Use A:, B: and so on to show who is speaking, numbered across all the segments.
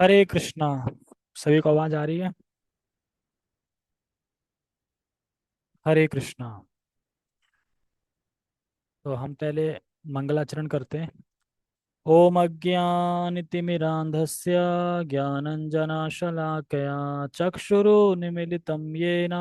A: हरे कृष्णा। सभी को आवाज आ रही है? हरे कृष्णा। तो हम पहले मंगलाचरण करते हैं। ओम अज्ञानतिमिरान्धस्य ज्ञानञ्जनशलाकया चक्षुरुन्मीलितं येन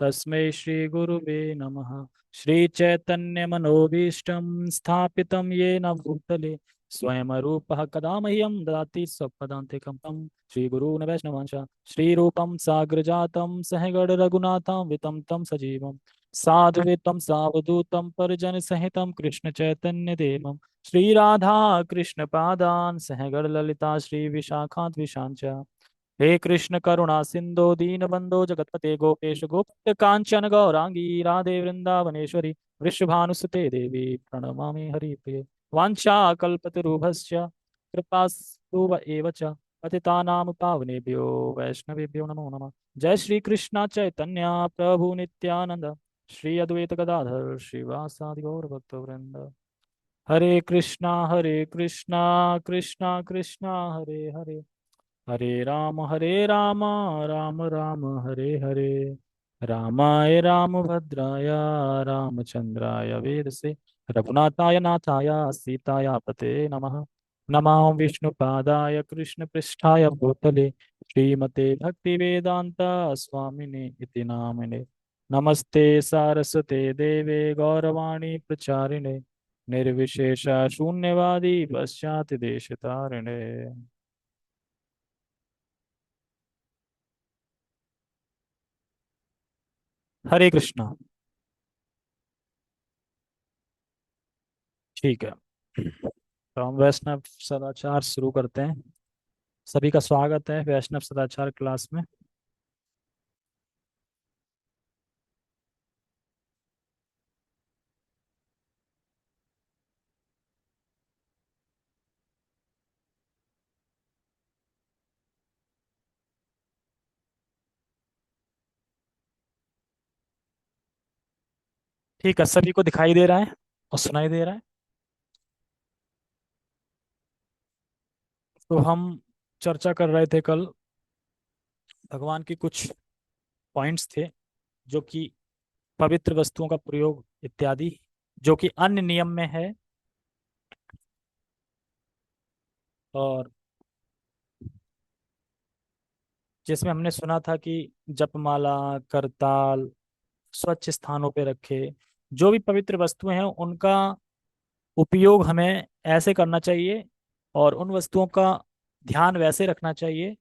A: तस्मै श्रीगुरुवे नमः। श्रीचैतन्यमनोभीष्टं स्थापितं येन भूतले स्वयं रूपः कदा मह्यं ददाति स्वपदान्तिकं तं श्रीगुरून् वैष्णवांश श्रीरूपं साग्रजातं सहगण रघुनाथं वितं तं सजीवं साद्वैतं सावधूतं परिजनसहितं कृष्णचैतन्यदेवं श्री राधा कृष्ण पादान सहगण ललिता श्री विशाखात विशांच। हे कृष्ण करुणा सिंधु दीनबंधो जगतपते गोपेश गोप्त कांचन गौरांगी राधे वृंदावनेश्वरी वृषभानुसुते देवी प्रणमामि हरिप्रिये। वाञ्छा कल्पतरुभ्यश्च कृपा एव च पतितानां पावनेभ्यो वैष्णवेभ्यो नमो नमः। जय श्री कृष्ण चैतन्य प्रभु नित्यानंद श्री अद्वैत गदाधर श्रीवासादि गौर भक्तवृंद। हरे कृष्णा कृष्णा कृष्णा हरे हरे हरे राम राम राम हरे हरे। रामाय रामभद्राय रामचंद्राय वेदसे रघुनाथाय नाथाय सीताय पते नमः। नमः विष्णुपादाय कृष्णपृष्ठाय भूतले श्रीमते भक्तिवेदांत स्वामिने इति नामिने। नमस्ते सारस्वते देवे गौरवाणी प्रचारिणे निर्विशेष शून्यवादी पश्चात देश तारिणे। हरे कृष्णा। ठीक है, तो हम वैष्णव सदाचार शुरू करते हैं। सभी का स्वागत है वैष्णव सदाचार क्लास में। ठीक है, सभी को दिखाई दे रहा है और सुनाई दे रहा है। तो हम चर्चा कर रहे थे कल, भगवान की कुछ पॉइंट्स थे जो कि पवित्र वस्तुओं का प्रयोग इत्यादि, जो कि अन्य नियम में है। और जिसमें हमने सुना था कि जपमाला, करताल स्वच्छ स्थानों पे रखे। जो भी पवित्र वस्तुएं हैं उनका उपयोग हमें ऐसे करना चाहिए और उन वस्तुओं का ध्यान वैसे रखना चाहिए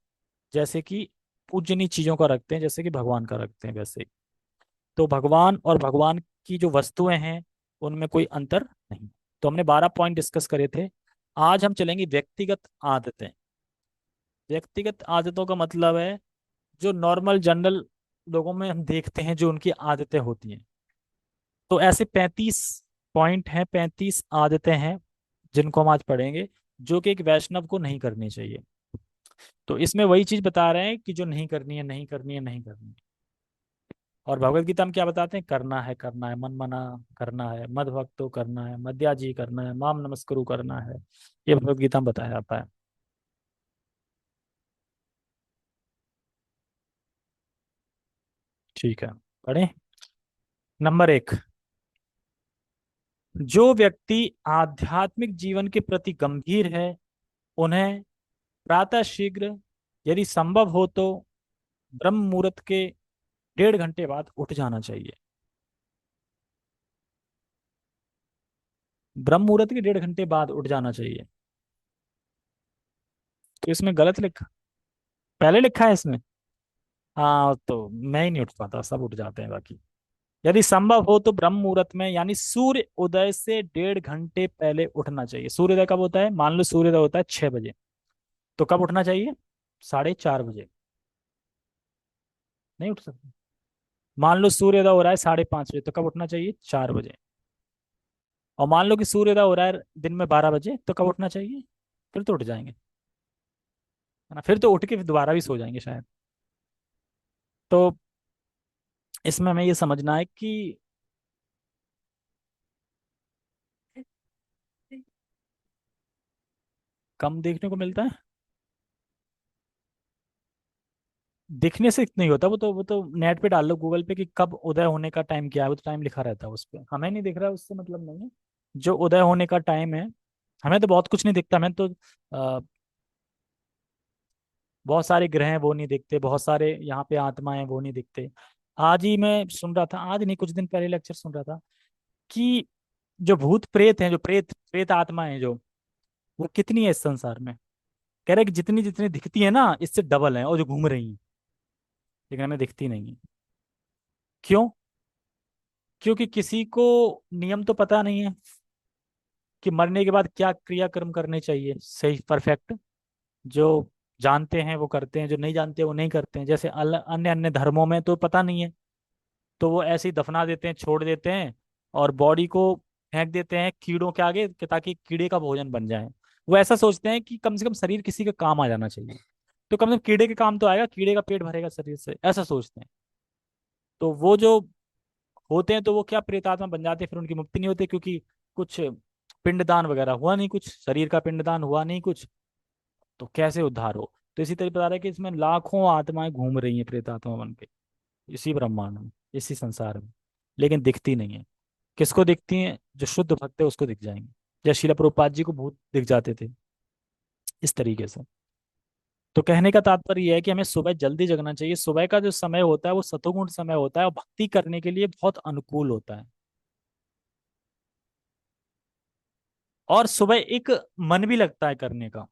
A: जैसे कि पूजनीय चीजों का रखते हैं, जैसे कि भगवान का रखते हैं वैसे ही। तो भगवान और भगवान की जो वस्तुएं हैं उनमें कोई अंतर नहीं। तो हमने 12 पॉइंट डिस्कस करे थे। आज हम चलेंगे व्यक्तिगत आदतें। व्यक्तिगत आदतों का मतलब है जो नॉर्मल जनरल लोगों में हम देखते हैं जो उनकी आदतें होती हैं। तो ऐसे 35 पॉइंट हैं, 35 आदतें हैं जिनको हम आज पढ़ेंगे, जो कि एक वैष्णव को नहीं करनी चाहिए। तो इसमें वही चीज बता रहे हैं कि जो नहीं करनी है, नहीं करनी है, नहीं करनी है। और भगवत गीता में क्या बताते हैं? करना है, मन मना करना है, मद भक्तो करना है, मद्याजी करना है, माम नमस्कुरु करना है। ये भगवत गीता में बताया जाता है। ठीक है, पढ़े। नंबर एक, जो व्यक्ति आध्यात्मिक जीवन के प्रति गंभीर है उन्हें प्रातः शीघ्र, यदि संभव हो तो ब्रह्म मुहूर्त के 1.5 घंटे बाद उठ जाना चाहिए। ब्रह्म मुहूर्त के 1.5 घंटे बाद उठ जाना चाहिए। तो इसमें गलत लिखा, पहले लिखा है इसमें। हाँ, तो मैं ही नहीं उठ पाता, सब उठ जाते हैं बाकी। यदि संभव हो तो ब्रह्म मुहूर्त में यानी सूर्य उदय से 1.5 घंटे पहले उठना चाहिए। सूर्योदय कब होता है? मान लो सूर्योदय होता है 6 बजे, तो कब उठना चाहिए? 4:30 बजे। नहीं उठ सकते। मान लो सूर्योदय हो रहा है 5:30 बजे, तो कब उठना चाहिए? 4 बजे। और मान लो कि सूर्योदय हो रहा है दिन में 12 बजे, तो कब उठना चाहिए? फिर तो उठ जाएंगे, है ना? फिर तो उठ के फिर दोबारा भी सो जाएंगे शायद। तो इसमें हमें ये समझना है कि कम देखने को मिलता है। दिखने से नहीं होता, वो तो नेट पे डाल लो गूगल पे कि कब उदय होने का टाइम क्या है, वो तो टाइम लिखा रहता है उस पे। हमें नहीं दिख रहा है उससे मतलब नहीं है। जो उदय होने का टाइम है, हमें तो बहुत कुछ नहीं दिखता। हमें तो बहुत सारे ग्रह हैं वो नहीं दिखते, बहुत सारे यहाँ पे आत्मा है वो नहीं दिखते। आज ही मैं सुन रहा था, आज नहीं कुछ दिन पहले लेक्चर सुन रहा था कि जो भूत प्रेत हैं, जो प्रेत प्रेत आत्मा है जो, वो कितनी है इस संसार में। कह रहे हैं कि जितनी जितनी दिखती है ना, इससे डबल है और जो घूम रही हैं, लेकिन हमें दिखती नहीं है। क्यों? क्योंकि किसी को नियम तो पता नहीं है कि मरने के बाद क्या क्रियाक्रम करने चाहिए सही परफेक्ट। जो जानते हैं वो करते हैं, जो नहीं जानते वो नहीं करते हैं। जैसे अन्य अन्य धर्मों में तो पता नहीं है, तो वो ऐसे ही दफना देते हैं, छोड़ देते हैं, और बॉडी को फेंक देते हैं कीड़ों के आगे कि ताकि कीड़े का भोजन बन जाए। वो ऐसा सोचते हैं कि कम से कम शरीर किसी के काम आ जाना चाहिए, तो कम से कम कीड़े के काम तो आएगा, कीड़े का पेट भरेगा शरीर से, ऐसा सोचते हैं। तो वो जो होते हैं तो वो क्या प्रेतात्मा बन जाते हैं, फिर उनकी मुक्ति नहीं होती, क्योंकि कुछ पिंडदान वगैरह हुआ नहीं, कुछ शरीर का पिंडदान हुआ नहीं कुछ, तो कैसे उद्धार हो। तो इसी तरीके बता रहा है कि इसमें लाखों आत्माएं घूम रही हैं प्रेतात्मा बन के, इसी ब्रह्मांड में, इसी संसार में, लेकिन दिखती नहीं है। किसको दिखती हैं? जो शुद्ध भक्त है उसको दिख जाएंगे। जैसे शिला प्रभुपाद जी को भूत दिख जाते थे, इस तरीके से। तो कहने का तात्पर्य यह है कि हमें सुबह जल्दी जगना चाहिए। सुबह का जो समय होता है वो सतोगुण समय होता है और भक्ति करने के लिए बहुत अनुकूल होता है। और सुबह एक मन भी लगता है करने का।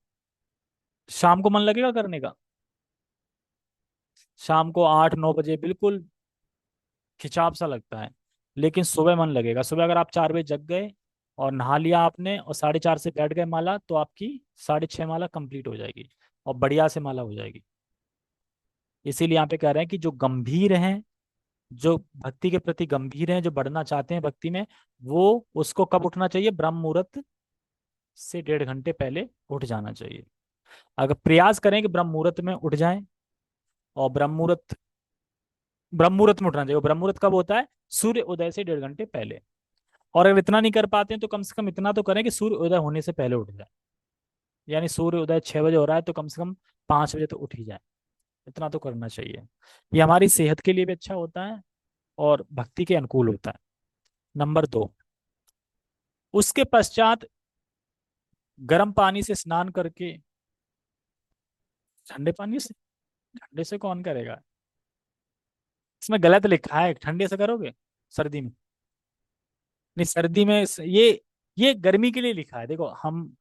A: शाम को मन लगेगा करने का? शाम को 8-9 बजे बिल्कुल खिंचाव सा लगता है, लेकिन सुबह मन लगेगा। सुबह अगर आप 4 बजे जग गए और नहा लिया आपने और 4:30 से बैठ गए माला, तो आपकी 6:30 माला कंप्लीट हो जाएगी और बढ़िया से माला हो जाएगी। इसीलिए यहाँ पे कह रहे हैं कि जो गंभीर हैं, जो भक्ति के प्रति गंभीर हैं, जो बढ़ना चाहते हैं भक्ति में, वो उसको कब उठना चाहिए? ब्रह्म मुहूर्त से 1.5 घंटे पहले उठ जाना चाहिए। अगर प्रयास करें कि ब्रह्म मुहूर्त में उठ जाएं, और ब्रह्म मुहूर्त में उठना चाहिए। ब्रह्म मुहूर्त कब होता है? सूर्य उदय से 1.5 घंटे पहले। और अगर इतना नहीं कर पाते हैं तो कम से कम इतना तो करें कि सूर्य उदय होने से पहले उठ जाए। यानी सूर्य उदय 6 बजे हो रहा है तो कम से कम 5 बजे तो उठ ही जाए। इतना तो करना चाहिए। ये हमारी सेहत के लिए भी अच्छा होता है और भक्ति के अनुकूल होता है। नंबर 2, उसके पश्चात गर्म पानी से स्नान करके, ठंडे पानी से? ठंडे से कौन करेगा? इसमें गलत लिखा है, ठंडे से करोगे सर्दी में। नहीं, सर्दी में ये गर्मी के लिए लिखा है। देखो, हम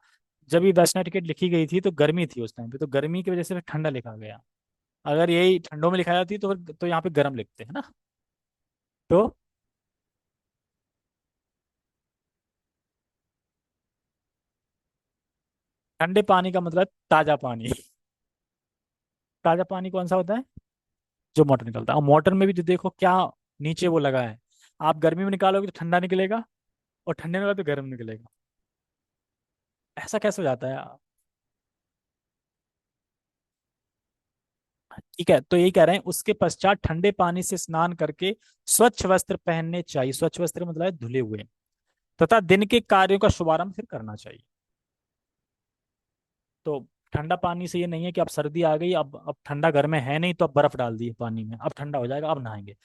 A: जब ये वैष्णव टिकट लिखी गई थी तो गर्मी थी उस टाइम पे, तो गर्मी की वजह से फिर ठंडा लिखा गया। अगर यही ठंडों में लिखा जाती तो फिर तो यहाँ पे गर्म लिखते हैं ना। तो ठंडे पानी का मतलब ताजा पानी। ताजा पानी कौन सा होता है? जो मोटर निकलता है। और मोटर में भी जो देखो क्या नीचे वो लगा है, आप गर्मी में निकालोगे तो ठंडा निकलेगा, और ठंडे में निकालोगे तो गर्म निकलेगा। ऐसा कैसे हो जाता है? ठीक है, तो यही कह रहे हैं, उसके पश्चात ठंडे पानी से स्नान करके स्वच्छ वस्त्र पहनने चाहिए। स्वच्छ वस्त्र मतलब है धुले हुए। तथा दिन के कार्यों का शुभारंभ फिर करना चाहिए। तो ठंडा पानी से ये नहीं है कि अब सर्दी आ गई, अब ठंडा घर में है नहीं तो अब बर्फ डाल दी पानी में, अब ठंडा हो जाएगा अब नहाएंगे।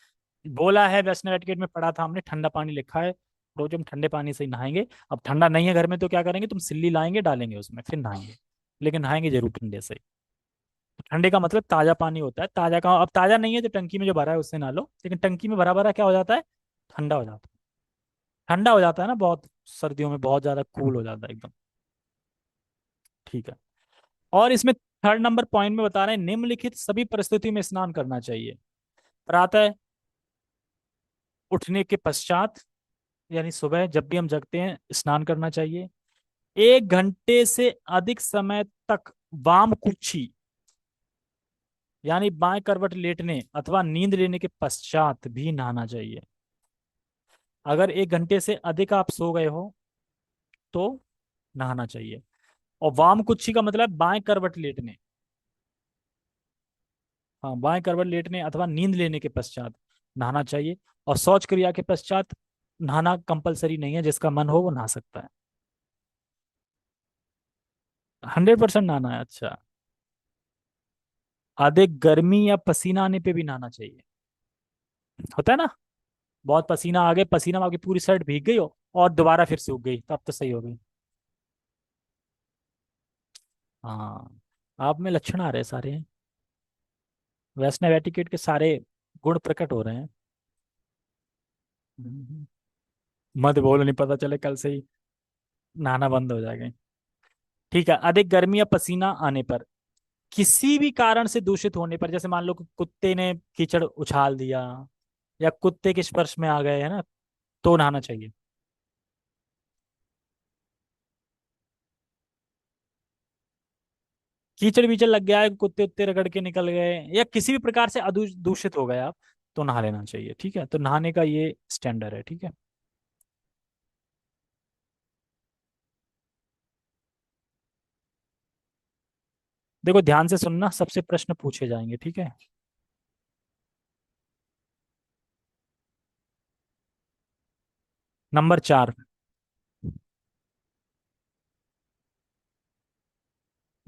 A: बोला है, वैष्णव एटिकेट में पढ़ा था हमने, ठंडा पानी लिखा है, रोज हम ठंडे पानी से ही नहाएंगे। अब ठंडा नहीं है घर में तो क्या करेंगे? तुम सिल्ली लाएंगे, डालेंगे उसमें, फिर नहाएंगे। लेकिन नहाएंगे जरूर ठंडे से। ठंडे का मतलब ताजा पानी होता है। ताजा का अब ताजा नहीं है तो टंकी में जो भरा है उससे ना लो, लेकिन टंकी में भरा भरा क्या हो जाता है? ठंडा हो जाता है। ठंडा हो जाता है ना बहुत, सर्दियों में बहुत ज्यादा कूल हो जाता है एकदम। ठीक है। और इसमें थर्ड नंबर पॉइंट में बता रहे हैं, निम्नलिखित सभी परिस्थितियों में स्नान करना चाहिए। प्रातः उठने के पश्चात, यानी सुबह जब भी हम जगते हैं स्नान करना चाहिए। 1 घंटे से अधिक समय तक वाम कुक्षी, यानी बाएं करवट लेटने अथवा नींद लेने के पश्चात भी नहाना चाहिए। अगर 1 घंटे से अधिक आप सो गए हो तो नहाना चाहिए। और वाम कुक्षी का मतलब है बाएं करवट लेटने। हाँ, बाएं करवट लेटने अथवा नींद लेने के पश्चात नहाना चाहिए। और शौच क्रिया के पश्चात नहाना कंपलसरी नहीं है, जिसका मन हो वो नहा सकता है। 100% नहाना है? अच्छा। अधिक गर्मी या पसीना आने पे भी नहाना चाहिए। होता है ना, बहुत पसीना आ गया, पसीना में आपकी पूरी शर्ट भीग गई हो और दोबारा फिर सूख गई, तब तो सही हो गई। हाँ, आप में लक्षण आ रहे हैं सारे, वैष्णव एटिकेट के सारे गुण प्रकट हो रहे हैं। हम्म। मत बोलो, नहीं पता चले कल से ही नहाना बंद हो जाएगा। ठीक है, अधिक गर्मी या पसीना आने पर, किसी भी कारण से दूषित होने पर, जैसे मान लो कि कुत्ते ने कीचड़ उछाल दिया या कुत्ते के स्पर्श में आ गए है ना, तो नहाना चाहिए। कीचड़ बीचड़ लग गया है, कुत्ते उत्ते रगड़ के निकल गए, या किसी भी प्रकार से दूषित हो गए आप, तो नहा लेना चाहिए। ठीक है, तो नहाने का ये स्टैंडर्ड है। ठीक है। देखो ध्यान से सुनना, सबसे प्रश्न पूछे जाएंगे। ठीक है। नंबर 4,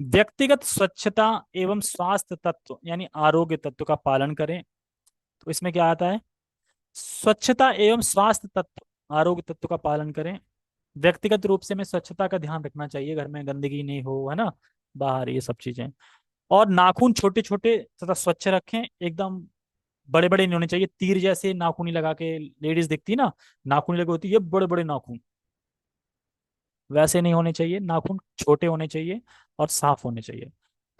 A: व्यक्तिगत स्वच्छता एवं स्वास्थ्य तत्व यानी आरोग्य तत्व का पालन करें। तो इसमें क्या आता है? स्वच्छता एवं स्वास्थ्य तत्व आरोग्य तत्व का पालन करें। व्यक्तिगत रूप से हमें स्वच्छता का ध्यान रखना चाहिए, घर में गंदगी नहीं हो, है ना, बाहर ये सब चीजें। और नाखून छोटे छोटे तथा स्वच्छ रखें, एकदम बड़े बड़े नहीं होने चाहिए, तीर जैसे नाखून ही लगा के लेडीज दिखती है ना, नाखून लगे होती है, ये बड़े बड़े नाखून, वैसे नहीं होने चाहिए। नाखून छोटे होने चाहिए और साफ होने चाहिए।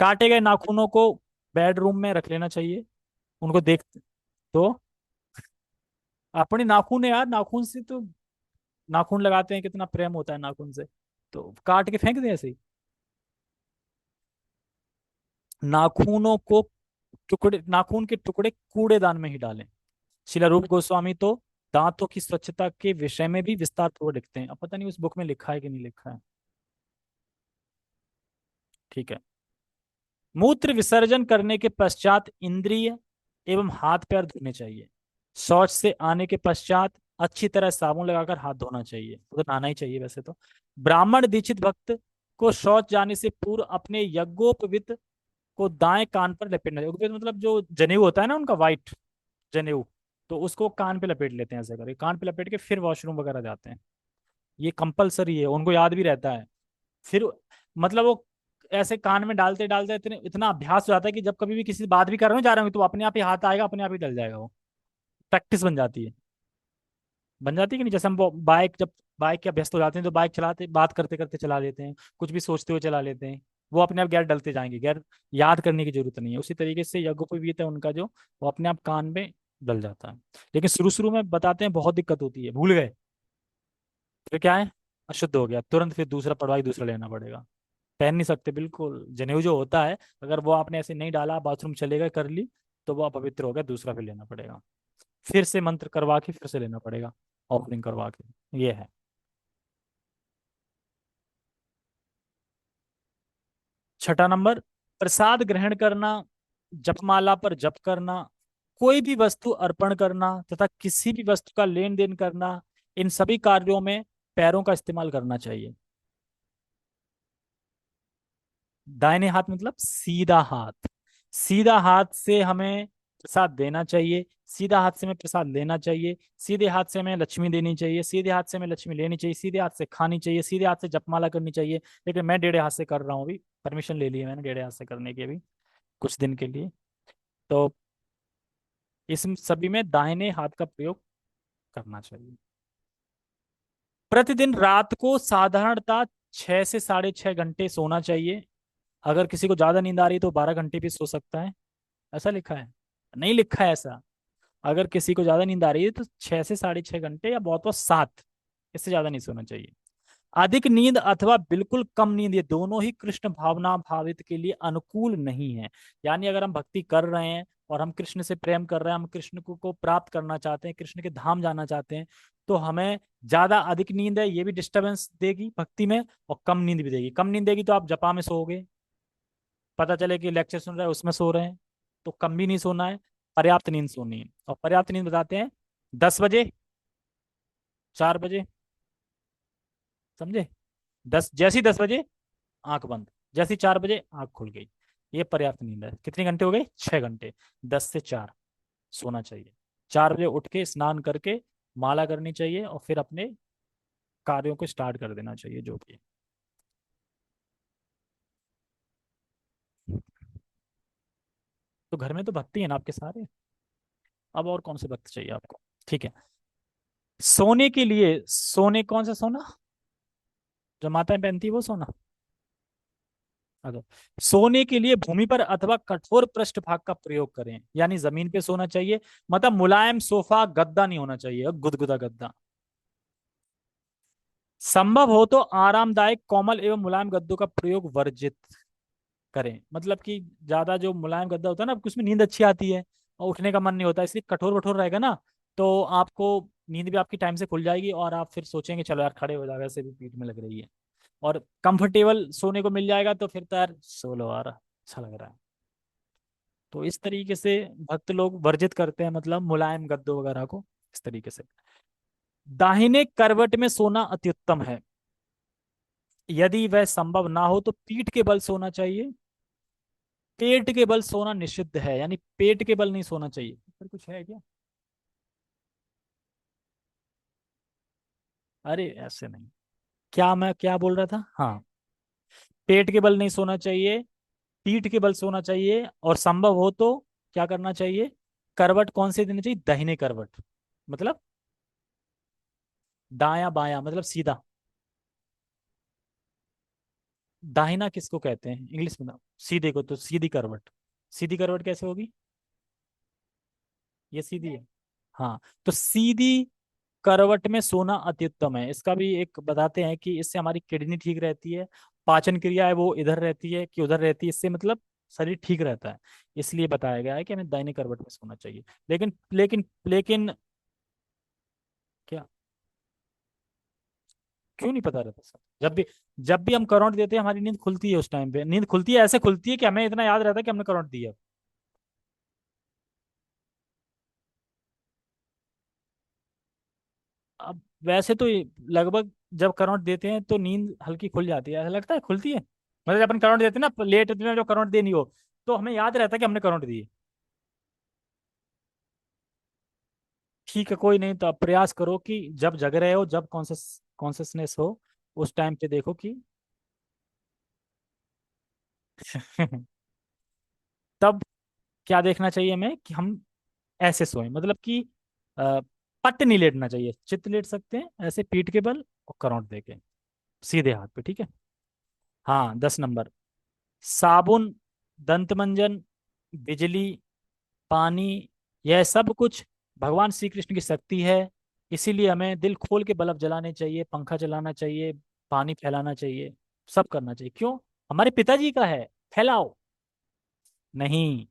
A: काटे गए नाखूनों को बेडरूम में रख लेना चाहिए, उनको देख। तो अपने नाखून है यार, नाखून से तो, नाखून लगाते हैं, कितना प्रेम होता है नाखून से, तो काट के फेंक दें ऐसे ही? नाखूनों को टुकड़े, नाखून के टुकड़े कूड़ेदान में ही डालें। शिला रूप गोस्वामी तो दांतों की स्वच्छता के विषय में भी विस्तार पूर्वक लिखते हैं, अब पता नहीं उस बुक में लिखा है कि नहीं लिखा है। ठीक है। मूत्र विसर्जन करने के पश्चात इंद्रिय एवं हाथ पैर धोने चाहिए। शौच से आने के पश्चात अच्छी तरह साबुन लगाकर हाथ धोना चाहिए, वो तो नहाना ही चाहिए वैसे तो। ब्राह्मण दीक्षित भक्त को शौच जाने से पूर्व अपने यज्ञोपवीत को दाएं कान पर लपेटना चाहिए। उपवीत मतलब जो जनेऊ होता है ना उनका, वाइट जनेऊ, तो उसको कान पे लपेट लेते हैं, ऐसे करके कान पे लपेट के फिर वॉशरूम वगैरह जाते हैं। ये कंपलसरी है, उनको याद भी रहता है। फिर मतलब वो ऐसे कान में डालते डालते इतने इतना अभ्यास हो जाता है कि जब कभी भी किसी से बात भी कर रहे हो, जा रहे हो, तो अपने आप ही हाथ आएगा, अपने आप ही डल जाएगा वो। प्रैक्टिस बन जाती है। बन जाती है कि नहीं, जैसे हम वो बाइक, जब बाइक के अभ्यस्त हो जाते हैं तो बाइक चलाते, बात करते करते चला लेते हैं, कुछ भी सोचते हुए चला लेते हैं, वो अपने आप गियर डलते जाएंगे, गियर याद करने की जरूरत नहीं है। उसी तरीके से यज्ञोपवीत है उनका जो, वो अपने आप कान में डल जाता है। लेकिन शुरू शुरू में बताते हैं बहुत दिक्कत होती है, भूल गए, फिर क्या है, अशुद्ध हो गया, तुरंत फिर दूसरा पढ़वाई दूसरा लेना पड़ेगा। पहन नहीं सकते बिल्कुल, जनेऊ जो होता है, अगर वो आपने ऐसे नहीं डाला, बाथरूम चले गए, कर ली, तो वो अपवित्र हो गया, दूसरा फिर लेना पड़ेगा, फिर से मंत्र करवा के फिर से लेना पड़ेगा, ऑफरिंग करवा के, ये है। छठा नंबर, प्रसाद ग्रहण करना, जपमाला पर जप करना, कोई भी वस्तु अर्पण करना तथा किसी भी वस्तु का लेन देन करना, इन सभी कार्यों में पैरों का इस्तेमाल करना चाहिए। दाहिने हाथ मतलब सीधा हाथ, सीधा हाथ से हमें प्रसाद देना चाहिए, सीधा हाथ से हमें प्रसाद लेना चाहिए, सीधे हाथ से हमें लक्ष्मी देनी चाहिए, सीधे हाथ से हमें लक्ष्मी लेनी चाहिए, सीधे हाथ से खानी चाहिए, सीधे हाथ से जपमाला करनी चाहिए। लेकिन मैं टेढ़े हाथ से कर रहा हूँ अभी, परमिशन ले ली है मैंने टेढ़े हाथ से करने की अभी, कुछ दिन के लिए। तो इस सभी में दाहिने हाथ का प्रयोग करना चाहिए। प्रतिदिन रात को साधारणतः 6 से 6.5 घंटे सोना चाहिए। अगर किसी को ज्यादा नींद आ रही है तो 12 घंटे भी सो सकता है, ऐसा लिखा है, नहीं लिखा है ऐसा। अगर किसी को ज्यादा नींद आ रही है तो 6 से 6.5 घंटे, या बहुत बहुत 7, इससे ज्यादा नहीं सोना चाहिए। अधिक नींद अथवा बिल्कुल कम नींद, ये दोनों ही कृष्ण भावना भावित के लिए अनुकूल नहीं है। यानी अगर हम भक्ति कर रहे हैं और हम कृष्ण से प्रेम कर रहे हैं, हम कृष्ण को प्राप्त करना चाहते हैं, कृष्ण के धाम जाना चाहते हैं, तो हमें ज्यादा अधिक नींद है ये भी डिस्टरबेंस देगी भक्ति में, और कम नींद भी देगी। कम नींद देगी तो आप जपा में सोओगे, पता चले कि लेक्चर सुन रहे हैं उसमें सो रहे हैं, तो कम भी नहीं सोना है, पर्याप्त नींद सोनी है। और पर्याप्त नींद बताते हैं 10 बजे, 4 बजे, समझे? 10, जैसी 10 बजे आंख बंद, जैसी 4 बजे आंख खुल गई। ये पर्याप्त नींद है। कितने घंटे हो गए? 6 घंटे। 10 से 4 सोना चाहिए। 4 बजे उठ के स्नान करके माला करनी चाहिए और फिर अपने कार्यों को स्टार्ट कर देना चाहिए जो भी है। तो घर में तो भक्ति है ना आपके सारे। अब और कौन से भक्त चाहिए आपको? ठीक है। सोने के लिए, सोने कौन सा सोना? जो माताएं पहनती है वो सोना? अच्छा। सोने के लिए भूमि पर अथवा कठोर पृष्ठभाग का प्रयोग करें, यानी जमीन पे सोना चाहिए। मतलब मुलायम सोफा गद्दा नहीं होना चाहिए, गुदगुदा गद्दा। संभव हो तो आरामदायक कोमल एवं मुलायम गद्दों का प्रयोग वर्जित करें। मतलब कि ज्यादा जो मुलायम गद्दा होता है ना, आपको उसमें नींद अच्छी आती है और उठने का मन नहीं होता, इसलिए कठोर वठोर रहेगा ना, तो आपको नींद भी आपकी टाइम से खुल जाएगी और आप फिर सोचेंगे चलो यार खड़े हो जाएगा, वैसे भी पीठ में लग रही है। और कंफर्टेबल सोने को मिल जाएगा तो फिर तो यार सो लो यार, अच्छा लग रहा है। तो इस तरीके से भक्त लोग वर्जित करते हैं, मतलब मुलायम गद्दों वगैरह को इस तरीके से। दाहिने करवट में सोना अति उत्तम है। यदि वह संभव ना हो तो पीठ के बल सोना चाहिए। पेट के बल सोना निषिद्ध है, यानी पेट के बल नहीं सोना चाहिए। फिर कुछ है क्या? अरे ऐसे नहीं। क्या मैं क्या बोल रहा था? हाँ, पेट के बल नहीं सोना चाहिए, पीठ के बल सोना चाहिए, और संभव हो तो क्या करना चाहिए? करवट कौन से देनी चाहिए? दाहिने करवट। मतलब दाया बाया मतलब सीधा। दाहिना किसको कहते हैं इंग्लिश में? सीधे को तो सीधी करवट। सीधी करवट कैसे होगी? ये सीधी है। हाँ, तो सीधी करवट में सोना अति उत्तम है। इसका भी एक बताते हैं कि इससे हमारी किडनी ठीक रहती है, पाचन क्रिया है वो इधर रहती है कि उधर रहती है, इससे मतलब शरीर ठीक रहता है। इसलिए बताया गया है कि हमें दाहिने करवट में सोना चाहिए। लेकिन लेकिन लेकिन क्या? क्यों नहीं पता रहता सर? जब भी हम करंट देते हैं हमारी नींद खुलती है, उस टाइम पे नींद खुलती है, ऐसे खुलती है कि हमें इतना याद रहता है कि हमने करंट दिया। अब वैसे तो लगभग जब करंट देते हैं तो नींद हल्की खुल जाती है, ऐसा लगता है खुलती है। मतलब जब अपन करंट देते हैं ना लेट में, जो करंट देनी हो, तो हमें याद रहता है कि हमने करंट दी है। ठीक है, कोई नहीं, तो आप प्रयास करो कि जब जग रहे हो, जब कॉन्सियसनेस हो, उस टाइम पे देखो कि तब क्या देखना चाहिए हमें कि हम ऐसे सोएं, मतलब कि अ, पट नहीं लेटना चाहिए, चित लेट सकते हैं ऐसे पीठ के बल और करंट देके सीधे हाथ पे, ठीक है। हाँ, 10 नंबर। साबुन, दंत मंजन, बिजली, पानी, यह सब कुछ भगवान श्री कृष्ण की शक्ति है। इसीलिए हमें दिल खोल के बल्ब जलाने चाहिए, पंखा चलाना चाहिए, पानी फैलाना चाहिए, सब करना चाहिए। क्यों? हमारे पिताजी का है, फैलाओ। नहीं,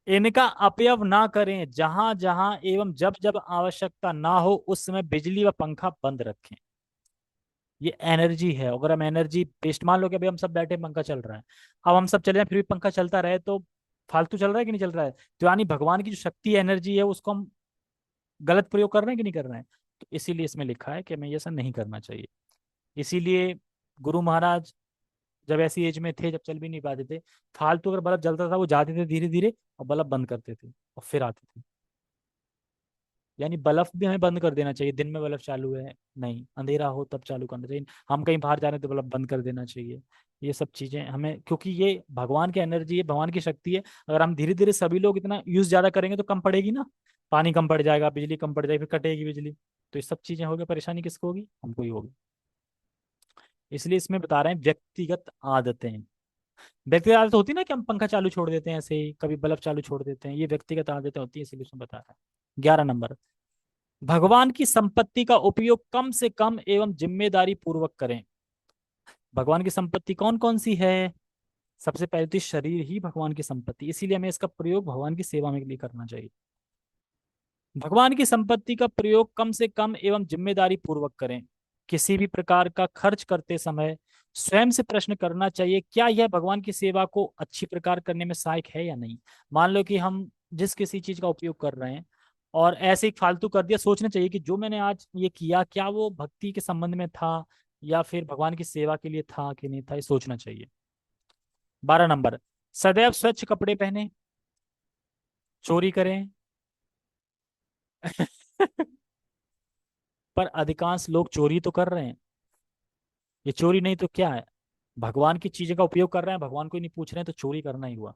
A: इनका अपव्यय ना करें। जहां जहां एवं जब जब आवश्यकता ना हो उस समय बिजली व पंखा बंद रखें। ये एनर्जी है, अगर हम एनर्जी वेस्ट, मान लो कि अभी हम सब बैठे पंखा चल रहा है, अब हम सब चले जाएं फिर भी पंखा चलता रहे तो फालतू चल रहा है कि नहीं चल रहा है? तो यानी भगवान की जो शक्ति एनर्जी है उसको हम गलत प्रयोग कर रहे हैं कि नहीं कर रहे हैं? तो इसीलिए इसमें लिखा है कि हमें ये ऐसा नहीं करना चाहिए। इसीलिए गुरु महाराज जब ऐसी एज में थे, जब चल भी नहीं पाते थे, फालतू अगर बल्ब जलता था वो जाते थे धीरे धीरे और बल्ब बंद करते थे और फिर आते थे। यानी बल्ब भी हमें बंद कर देना चाहिए। दिन में बल्ब चालू है, नहीं, अंधेरा हो तब चालू करना चाहिए। हम कहीं बाहर जा रहे हैं तो बल्ब बंद कर देना चाहिए। ये सब चीजें हमें, क्योंकि ये भगवान की एनर्जी है, भगवान की शक्ति है। अगर हम धीरे धीरे सभी लोग इतना यूज ज्यादा करेंगे तो कम पड़ेगी ना, पानी कम पड़ जाएगा, बिजली कम पड़ जाएगी, फिर कटेगी बिजली। तो ये सब चीजें होगी, परेशानी किसको होगी? हमको ही होगी। इसलिए इसमें बता रहे हैं व्यक्तिगत आदतें। व्यक्तिगत आदत होती है ना कि हम पंखा चालू छोड़ देते हैं, ऐसे ही कभी बल्ब चालू छोड़ देते हैं, ये व्यक्तिगत आदतें होती है, इसलिए उसमें बता रहा है। 11 नंबर। भगवान की संपत्ति का उपयोग कम से कम एवं जिम्मेदारी पूर्वक करें। भगवान की संपत्ति कौन कौन सी है? सबसे पहले तो शरीर ही भगवान की संपत्ति, इसीलिए हमें इसका प्रयोग भगवान की सेवा में के लिए करना चाहिए। भगवान की संपत्ति का प्रयोग कम से कम एवं जिम्मेदारी पूर्वक करें। किसी भी प्रकार का खर्च करते समय स्वयं से प्रश्न करना चाहिए, क्या यह भगवान की सेवा को अच्छी प्रकार करने में सहायक है या नहीं। मान लो कि हम जिस किसी चीज का उपयोग कर रहे हैं और ऐसे ही फालतू कर दिया, सोचना चाहिए कि जो मैंने आज ये किया क्या वो भक्ति के संबंध में था या फिर भगवान की सेवा के लिए था कि नहीं था, ये सोचना चाहिए। 12 नंबर। सदैव स्वच्छ कपड़े पहने, चोरी करें। पर अधिकांश लोग चोरी तो कर रहे हैं। ये चोरी नहीं तो क्या है? भगवान की चीजें का उपयोग कर रहे हैं, भगवान को ही नहीं पूछ रहे हैं, तो चोरी करना ही हुआ।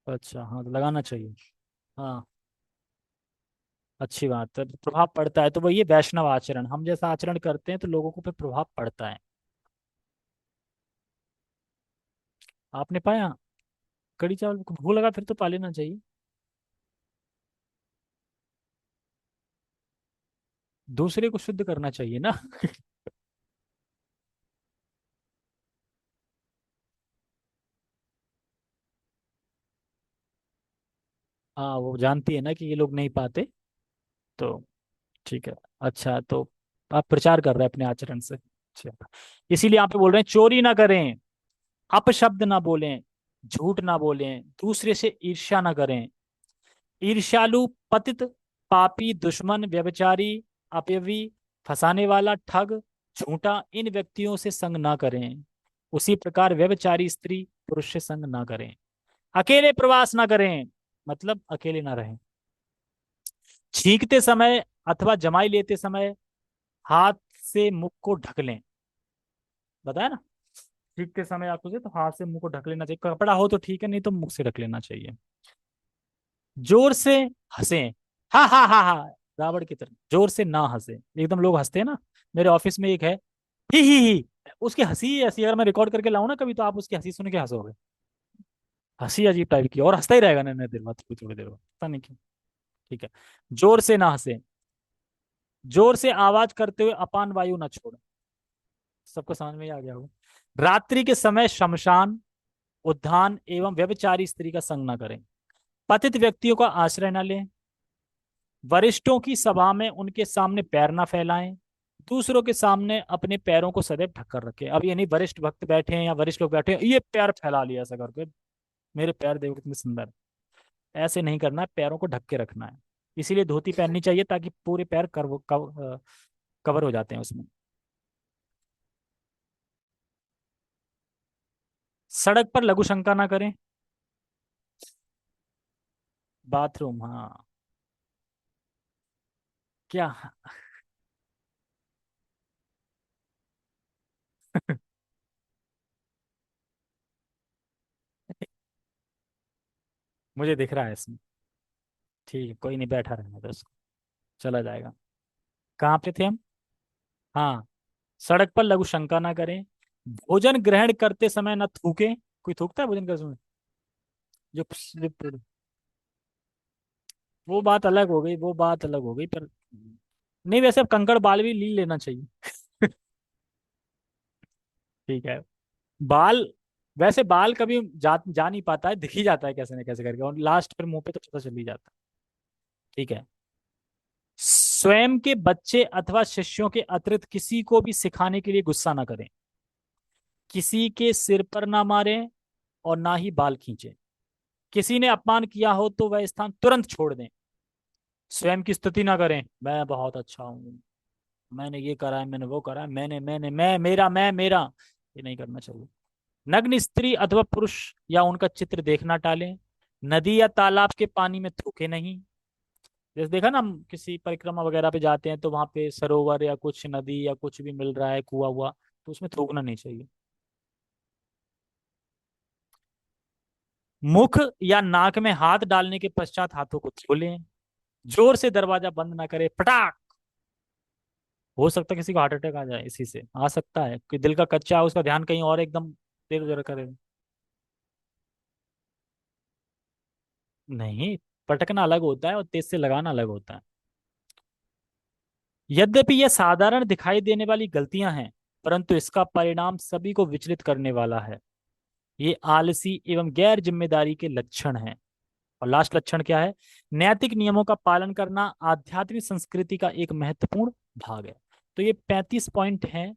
A: अच्छा, हाँ, तो लगाना चाहिए। हाँ, अच्छी बात है, प्रभाव पड़ता है तो वही है वैष्णव आचरण, हम जैसा आचरण करते हैं तो लोगों को पे प्रभाव पड़ता है। आपने पाया? कड़ी चावल को भूख लगा फिर तो पा लेना चाहिए। दूसरे को शुद्ध करना चाहिए ना। हाँ, वो जानती है ना कि ये लोग नहीं पाते, तो ठीक है। अच्छा, तो आप प्रचार कर रहे हैं अपने आचरण से। अच्छा, इसीलिए यहाँ पे बोल रहे हैं चोरी ना करें, अपशब्द ना बोलें, झूठ ना बोलें, दूसरे से ईर्ष्या ना करें। ईर्ष्यालु, पतित, पापी, दुश्मन, व्यभिचारी, अपव्ययी, फंसाने वाला, ठग, झूठा, इन व्यक्तियों से संग ना करें। उसी प्रकार व्यभिचारी स्त्री पुरुष से संग ना करें। अकेले प्रवास ना करें, मतलब अकेले ना रहें। छींकते समय अथवा जमाई लेते समय हाथ से मुख को ढक लें। बताया ना, छींकते समय आपको से तो हाथ से मुंह को ढक लेना चाहिए, कपड़ा हो तो ठीक है, नहीं तो मुख से ढक लेना चाहिए। जोर से हंसे, हा हा हा हा, रावण की तरह जोर से ना हंसे। एकदम लोग हंसते हैं ना, मेरे ऑफिस में एक है, ही, उसकी हंसी ऐसी, अगर मैं रिकॉर्ड करके लाऊं ना कभी, तो आप उसकी हंसी सुन के हंसोगे। हंसी अजीब टाइप की, और हंसता ही रहेगा ना देर बाद, थोड़ी थोड़ी देर बाद, पता नहीं क्यों। ठीक है। जोर से ना हंसे, जोर से आवाज करते हुए अपान वायु ना छोड़े। सबको समझ में ही आ गया होगा। रात्रि के समय शमशान, उद्यान एवं व्यभिचारी स्त्री का संग न करें। पतित व्यक्तियों का आश्रय न लें। वरिष्ठों की सभा में उनके सामने पैर ना फैलाएं। दूसरों के सामने अपने पैरों को सदैव ढक कर रखें। अब ये नहीं वरिष्ठ भक्त बैठे हैं या वरिष्ठ लोग बैठे हैं ये पैर फैला लिया ऐसा करके, मेरे पैर देखो कितने सुंदर है। ऐसे नहीं करना है, पैरों को ढक के रखना है। इसीलिए धोती पहननी चाहिए ताकि पूरे पैर कवर हो जाते हैं उसमें। सड़क पर लघु शंका ना करें। बाथरूम, हाँ। क्या? मुझे दिख रहा है इसमें। ठीक है, कोई नहीं, बैठा रहना तो उसको, चला जाएगा। कहाँ पे थे हम? हाँ, सड़क पर लघु शंका ना करें। भोजन ग्रहण करते समय न थूके। कोई थूकता है भोजन करते समय? जो वो बात अलग हो गई, वो बात अलग हो गई, पर नहीं, वैसे अब कंकड़ बाल भी ली लेना चाहिए। ठीक है। बाल, वैसे बाल कभी जा नहीं पाता है, दिख ही जाता है कैसे न कैसे करके, और लास्ट फिर मुंह पे तो पता चल ही जाता है। ठीक है। स्वयं के बच्चे अथवा शिष्यों के अतिरिक्त किसी को भी सिखाने के लिए गुस्सा ना करें। किसी के सिर पर ना मारें और ना ही बाल खींचे। किसी ने अपमान किया हो तो वह स्थान तुरंत छोड़ दें। स्वयं की स्तुति ना करें, मैं बहुत अच्छा हूँ, मैंने ये करा है, मैंने वो करा है, मैंने मैं मेरा, मैं मेरा, ये नहीं करना चाहिए। नग्न स्त्री अथवा पुरुष या उनका चित्र देखना टालें। नदी या तालाब के पानी में थूके नहीं। जैसे देखा ना, हम किसी परिक्रमा वगैरह पे जाते हैं तो वहां पे सरोवर या कुछ नदी या कुछ भी मिल रहा है, कुआ हुआ, तो उसमें थूकना नहीं चाहिए। मुख या नाक में हाथ डालने के पश्चात हाथों को खोलें। जोर से दरवाजा बंद ना करें, पटाख। हो सकता है किसी को हार्ट अटैक आ जाए, इसी से आ सकता है कि दिल का कच्चा है, उसका ध्यान कहीं और एकदम देर उधर करे। नहीं, पटकना अलग होता है और तेज से लगाना अलग होता है। यद्यपि यह साधारण दिखाई देने वाली गलतियां हैं, परंतु इसका परिणाम सभी को विचलित करने वाला है। ये आलसी एवं गैर जिम्मेदारी के लक्षण हैं। और लास्ट लक्षण क्या है? नैतिक नियमों का पालन करना आध्यात्मिक संस्कृति का एक महत्वपूर्ण भाग है। तो ये 35 पॉइंट हैं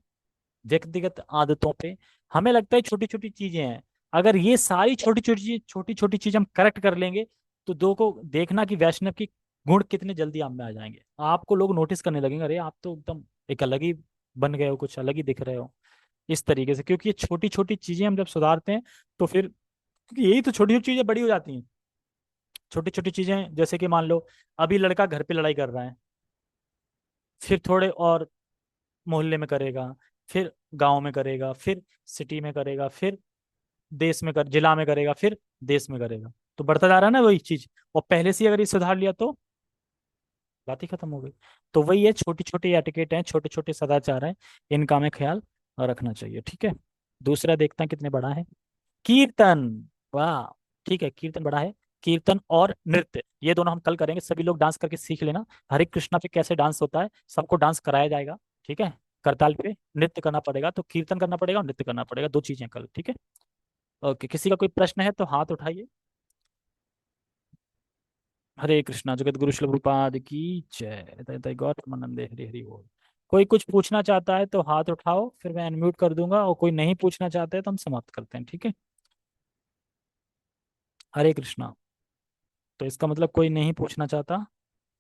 A: व्यक्तिगत आदतों पे। हमें लगता है छोटी छोटी चीजें हैं, अगर ये सारी छोटी छोटी चीज हम करेक्ट कर लेंगे, तो दो को देखना कि वैष्णव की गुण कितने जल्दी आप में आ जाएंगे। आपको लोग नोटिस करने लगेंगे, अरे आप तो एकदम एक अलग ही बन गए हो, कुछ अलग ही दिख रहे हो। इस तरीके से, क्योंकि ये छोटी छोटी चीजें हम जब सुधारते हैं तो फिर, क्योंकि यही तो छोटी छोटी चीजें बड़ी हो जाती हैं। छोटी छोटी चीजें जैसे कि मान लो, अभी लड़का घर पे लड़ाई कर रहा है, फिर थोड़े और मोहल्ले में करेगा, फिर गांव में करेगा, फिर सिटी में करेगा, फिर देश में जिला में करेगा, फिर देश में करेगा। तो बढ़ता जा रहा है ना वही चीज। और पहले से ही अगर ये सुधार लिया तो बात ही खत्म हो गई। तो वही है, छोटी छोटी एटिकेट हैं, छोटे छोटे सदाचार हैं, इनका हमें ख्याल रखना चाहिए, ठीक है। दूसरा देखते हैं कितने बड़ा है। कीर्तन। वाह। ठीक है, कीर्तन बड़ा है। कीर्तन और नृत्य, ये दोनों हम कल करेंगे, सभी लोग डांस करके सीख लेना। हरे कृष्णा पे कैसे डांस होता है, सबको डांस कराया जाएगा, ठीक है। करताल पे नृत्य करना पड़ेगा, तो कीर्तन करना पड़ेगा और नृत्य करना पड़ेगा, दो चीजें कल, ठीक है। ओके, किसी का कोई प्रश्न है तो हाथ उठाइए। हरे कृष्णा, जगत गुरु श्री प्रभुपाद की जय। जय जय गौतमानंदे, हरि हरि बोल। कोई कुछ पूछना चाहता है तो हाथ उठाओ, फिर मैं अनम्यूट कर दूंगा, और कोई नहीं पूछना चाहता है तो हम समाप्त करते हैं, ठीक है। हरे कृष्णा। तो इसका मतलब कोई नहीं पूछना चाहता,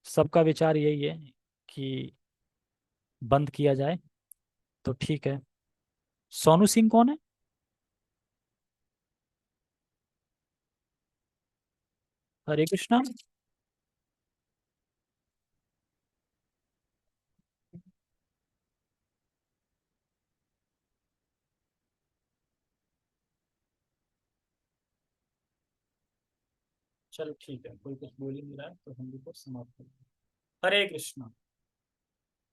A: सबका विचार यही है कि बंद किया जाए, तो ठीक है। सोनू सिंह कौन है? हरे कृष्णा। चलो ठीक है, कोई कुछ बोल ही नहीं रहा है तो हम भी को समाप्त करते हैं। हरे कृष्णा।